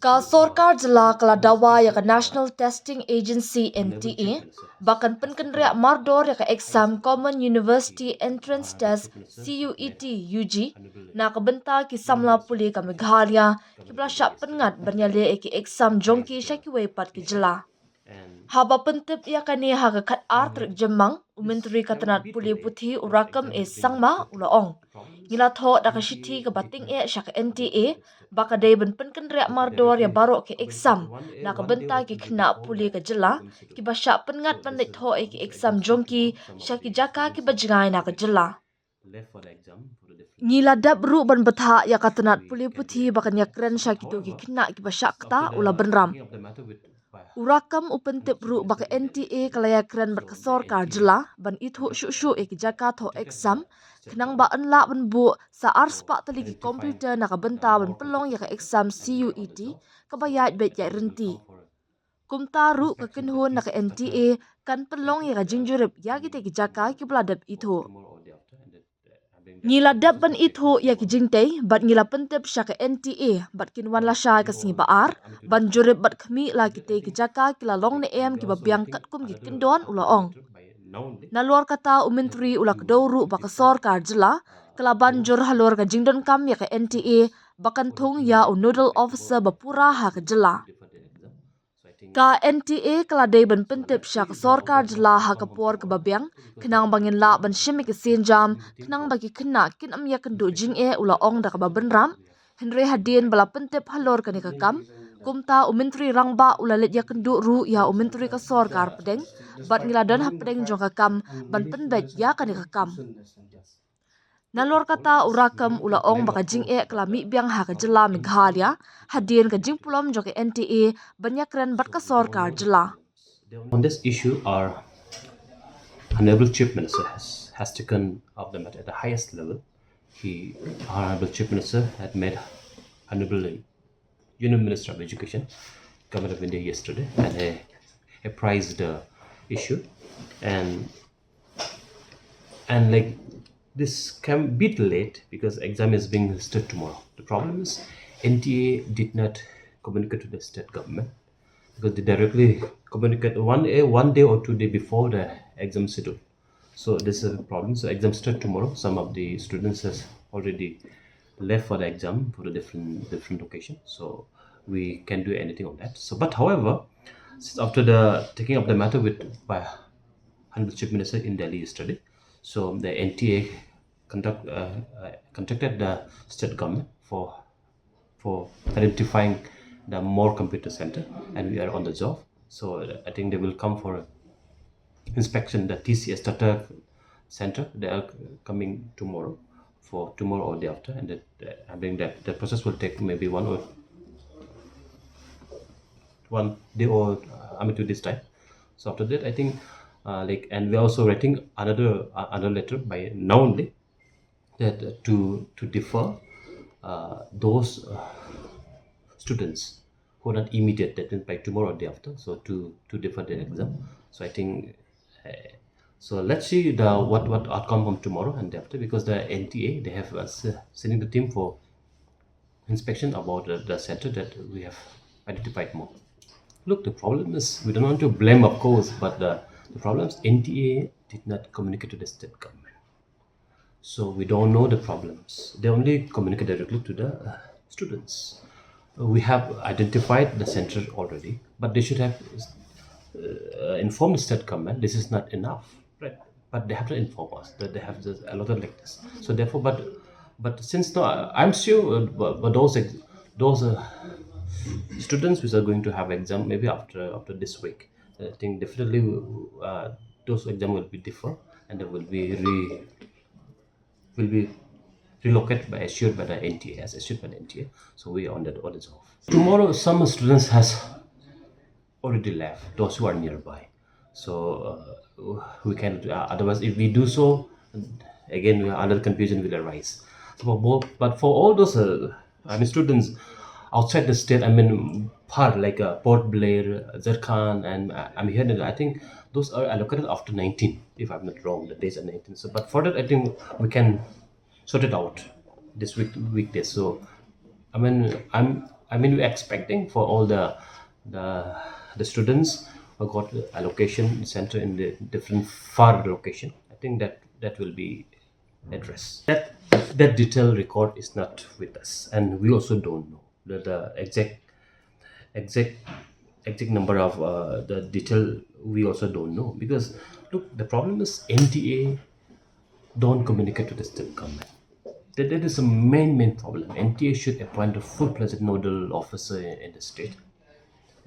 Ka Sorkar Jylla kala Dawa ka National Testing Agency NTA bahkan kynriah mardor ka eksam Common University Entrance Test CUET UG na bynta ki samla puli ka Meghalaya ki blasya pengat bernyale ki eksam jongki syaki pat ki Jylla. Haba pentip ia kani haga kat trik jemang umentri katanat puli puthi urakam sangma ulaong. Nila thoh daka shiti ke bating syaka NTA baka day ben kynriah mardor ya baro ke eksam na benta ki kena puli ke Jylla ki basya pengat bandit thoh ki eksam jongki syaki jaka ki bajengai na ke Jylla. Nila dap ru ban betha ya katanat puli puthi bakan ya kren syaki tu ki kena ki basya kata ula benram. Urakam upentip ru baka NTA kalaya kren bat Sorkar Jylla ban ithu syuk ki jaka thoh eksam kenang ba enla ban bu sa arspa tali ki komputer na benta ban pelong ya ka eksam CUET kabayat bet ya renti. Kumta ru ka kenhun na ka NTA kan pelong ya ka jingjurip ya kita ki jaka ki beladap ithu. Ngila dap ban ithu ya ki jingtei bat ngila pentip sya ka NTA bat kinwan la sya ka singi baar ban jurip bat khmi la kita ki jaka ki la long ne em ki babiang kat kum ki kindon ulaong. Na luar kata umentri ula kedawru baka Sorkar Jylla kala banjur halur ka jingdon kam ya ka NTA bakan thung ya noodle officer bapura ha ka Jylla. Ka NTA kala day ban pentip sya ka Sorkar Jylla ha ka por ka babiang kenang bangin la ban shimi ka sinjam kenang bagi kena kin am ya kendu jing ula ong da ka babenram Henry hadin bala pentip halur ka ni ka kam kumta umentri rangba ulalit ya kendu ru ya umentri ka Sorkar pedeng bat ngiladan ha pedeng jong ka kam ban penbet ya ka ni ka kam. Nalor kata urakam ula ong baka jing kala mi biang ha ka Jylla Meghalaya hadin ka jing pulom jong ka NTA banyak ren bat ka Sorkar Jylla. On this issue, our Honorable Chief Minister has taken up the matter at the highest level. Our Honorable Chief Minister had met Honorable Union Minister of Education, Government of India yesterday, and he praised the issue, and like this can be late because exam is being started tomorrow. The problem is NTA did not communicate to the state government because they directly communicate one day or 2 days before the exam schedule. So this is a problem. So exam start tomorrow. Some of the students has already left for the exam for a different location. So we can do anything on that. So but however, since after the taking up the matter by Honorable Chief Minister in Delhi yesterday, so the NTA contacted the state government for identifying the more computer center, and we are on the job. So I think they will come for inspection the TCS Tata center. They are coming tomorrow or day after, and I think that the process will take maybe 1 day or 2 days time. So after that, I think and we are also writing another letter by now only that to defer those students who are not immediate that by tomorrow or day after, so to defer their exam. So I think so let's see what outcome from tomorrow and day after, because the NTA, they have sending the team for inspection about the center that we have identified more. Look, the problem is, we don't want to blame, of course, but the problem is NTA did not communicate to the state government. So we don't know the problems. They only communicate directly to the students. We have identified the center already, but they should have informed the state government this is not enough, right? But they have to inform us that they have a lot of like this. So therefore, but since now I'm sure but those students which are going to have exam maybe after this week, I think definitely those exam will be different, and they will be relocated by assured by the NTA, as assured by the NTA. So we are on that audit off. Tomorrow, some students has already left, those who are nearby. So we can otherwise if we do so, again another confusion will arise. So but for all those students outside the state, part like Port Blair, Zarkhan, and I'm here. I think those are allocated after 19, if I'm not wrong. The days are 19. So, but for that, I think we can sort it out this weekdays. So, I mean, we're expecting for all the the students who got the allocation center in the different far location. I think that will be addressed. That detailed record is not with us, and we also don't know the exact exact number of the detail. We also don't know, because look, the problem is NTA don't communicate to the state government. That is a main problem. NTA should appoint a full-fledged nodal officer in the state,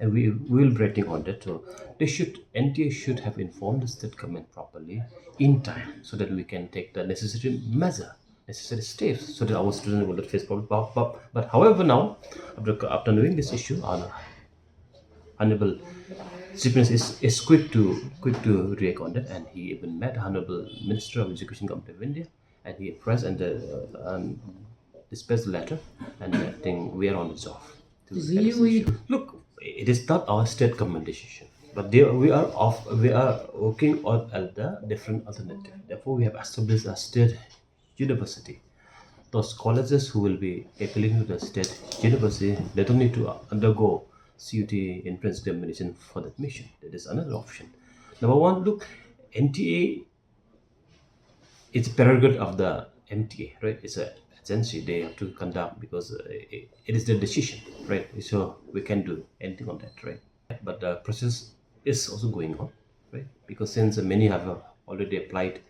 and we will be rating on that. So NTA should have informed the state government properly in time, so that we can take the necessary measure, necessary steps, so that our students will not face problem. But however, now after knowing this issue, our honorable Chief Minister is quick to react on that, and he even met Honorable Minister of Education Government of India, and he pressed and dispatched the letter, and I think we are on the job to look at this issue. Look, it is not our state government decision, but we are working on the different alternative. Therefore, we have established a state university. Those colleges who will be appealing to the state university, they don't need to undergo CUET entrance examination for the admission. That is another option. Number one, look, NTA, it's a prerogative of the MTA, right? It's a agency, they have to conduct, because it is their decision, right? So we can do anything on that, right? But the process is also going on, right? Because since many have already applied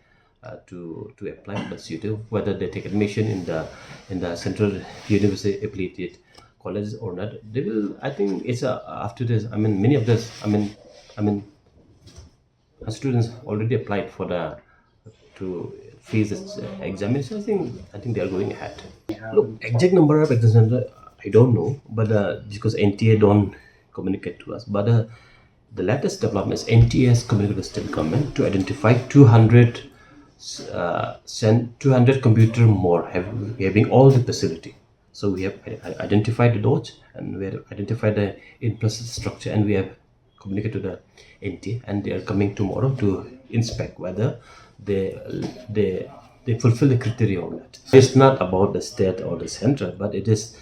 to apply for the CUET, whether they take admission in the central university affiliated colleges or not, they will. I think it's after this. I mean, many of this. I mean, students already applied for the to face this examination. I think they are going ahead. Look, exact number of exam center I don't know, but because NTA don't communicate to us. But the latest development is NTA has communicated with the state government to identify 200 computer more having all the facility. So we have identified the those, and we have identified the infrastructure, and we have communicated to the NTA, and they are coming tomorrow to inspect whether they fulfill the criteria or not. It's not about the state or the central, but it is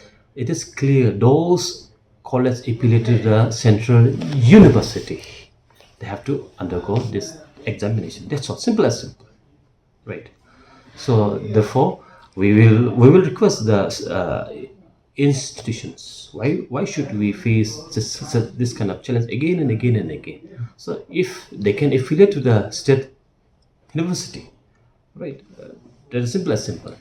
clear those colleges affiliated to the central university, they have to undergo this examination. That's all, simple as simple, right? So therefore, we will request the institutions. Why should we face this kind of challenge again and again and again? So if they can affiliate to the state university, right? That is simple as simple.